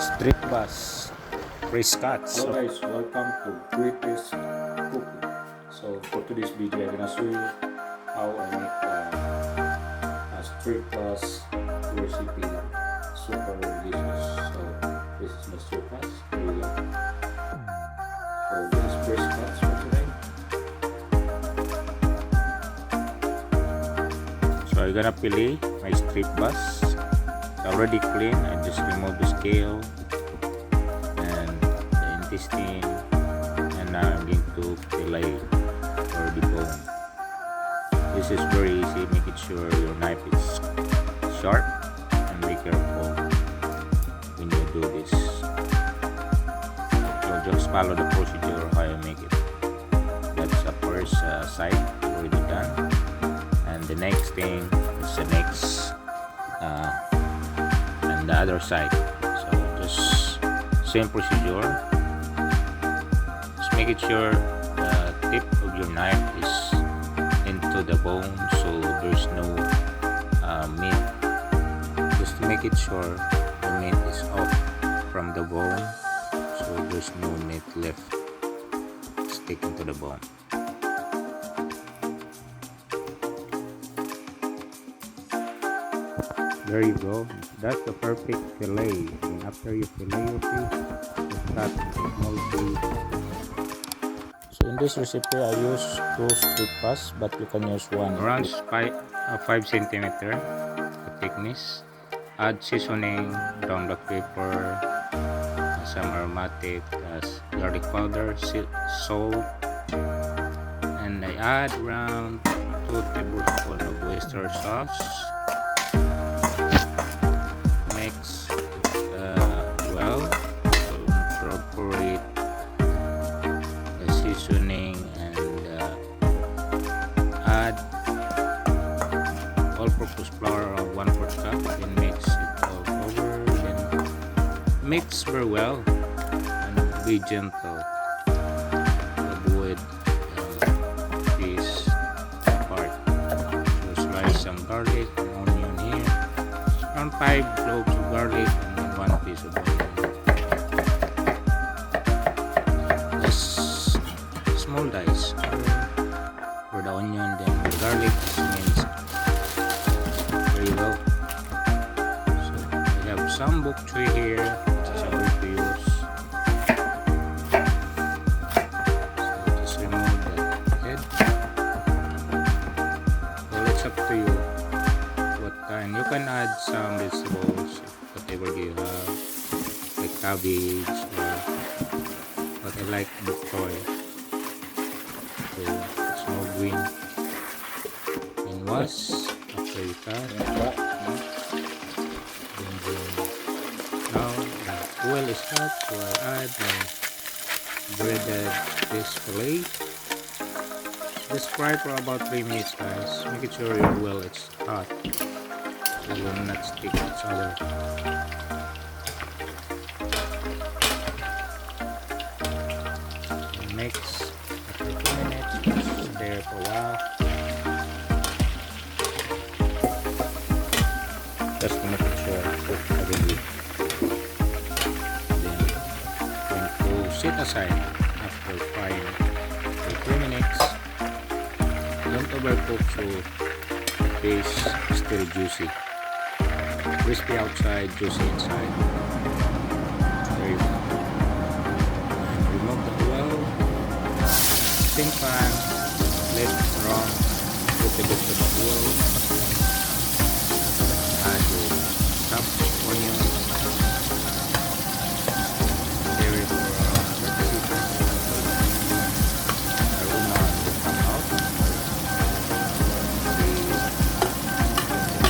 Street bus, race cuts. Hello guys, welcome to British Cooking. So for today's video, I'm gonna show you how I make a street bus recipe. Super delicious. So this is my street bus. Here we go. So this is fresh cuts for today. So I'm gonna fillet my street bus. It's already clean. I just remove the scale and the intestine, and now I'm going to fillet or the bone. This is very easy. Make it sure your knife is sharp and be careful when you do this. So just follow the procedure how I make it. That's the first side already done, and the next thing is the next and the other side. So just same procedure. Just make it sure the tip of your knife is into the bone, so there's no meat. Just to make it sure the meat is off from the bone, so there's no meat left sticking to the bone. There you go. That's the perfect fillet. And after you fillet your fish, you cut into small pieces. So in this recipe, I use 2 strip bus, but you can use one. Around 5 centimeter thickness. Add seasoning, ground black pepper, some aromatic, garlic powder, salt, and I add around 2 tablespoons of oyster sauce. Mix well, so incorporate the seasoning and add all-purpose flour of 1/4 cup, then mix it all over, then mix very well and be gentle to avoid this part. So slice some garlic and onion here, around 5 cloves of garlic and then 1 piece of onion. Just small dice for the onion, then the garlic is minced very well. So I have some bok choy here, which is how to use. So just remove the head. Well, it's up to you what kind. You can add some vegetables, whatever you have, like cabbage, or what I like bok choy. So it's no green. And wash after you cut. Now the oil is hot, so I add my breaded fish fillet. Just fry for about 3 minutes, guys. Make it sure your oil is hot, so it will not stick to each other. And mix after 2 minutes. Just there for a while, just to make sure it's cooked evenly. Then going to set aside after frying for 2 minutes. Don't overcook, so fish is still juicy. Crispy outside, juicy inside. There you go. And remove the oil. Same pan, let it brown. Put a bit of the oil. Add your chopped onion. Stir it for around 30 seconds until the aroma will come out.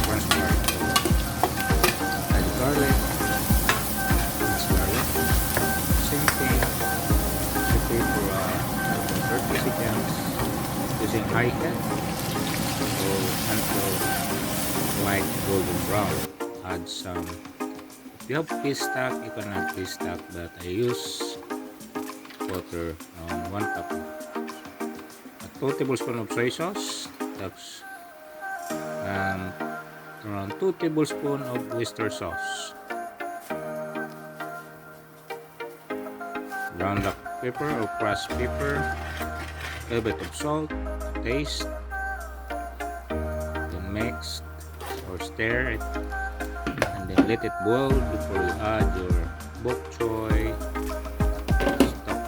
Cornstarch. Add garlic and slurry. Same thing. Saute for 30 seconds using high heat until light golden brown. Add some. If you have fish stock, you can add fish stock, but I use water on 1 cup. 2 tablespoons of soy sauce. That's around 2 tablespoons of oyster sauce. ground black pepper or crushed pepper, a little bit of salt to taste, then mix or stir it, and then let it boil before you add your bok choy stock.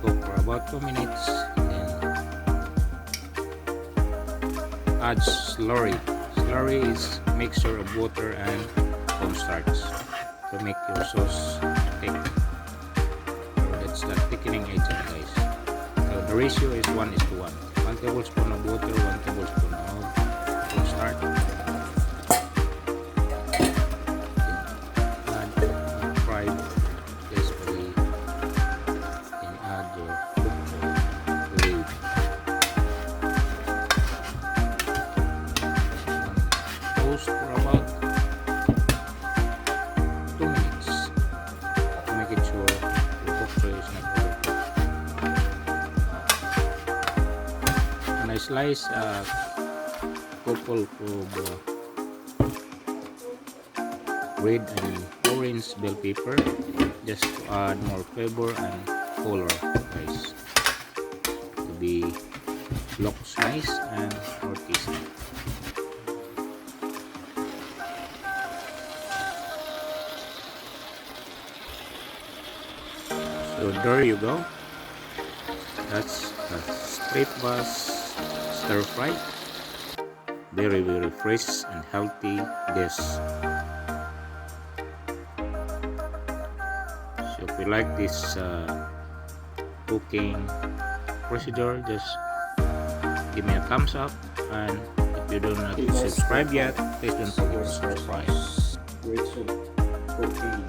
Cook for about 2 minutes, then add slurry. Slurry is a mixture of water and cornstarch to make your sauce thick. So that's the thickening agent, guys. So the ratio is 1:1. 1 tablespoon of water, 1 tablespoon of cornstarch. Add fried crispy. Then add your bok choy leaf. Toast for about 2 minutes to make it sure the bok choy is not overcooked. And I slice a couple of red and orange bell pepper just to add more flavor and color, guys, to be looks nice and more tasty. So there you go. That's a straight bass stir fry. Very fresh and healthy dish. So if you like this cooking procedure, just give me a thumbs up, and if you don't not subscribe yet, please don't forget to subscribe. Great soup cooking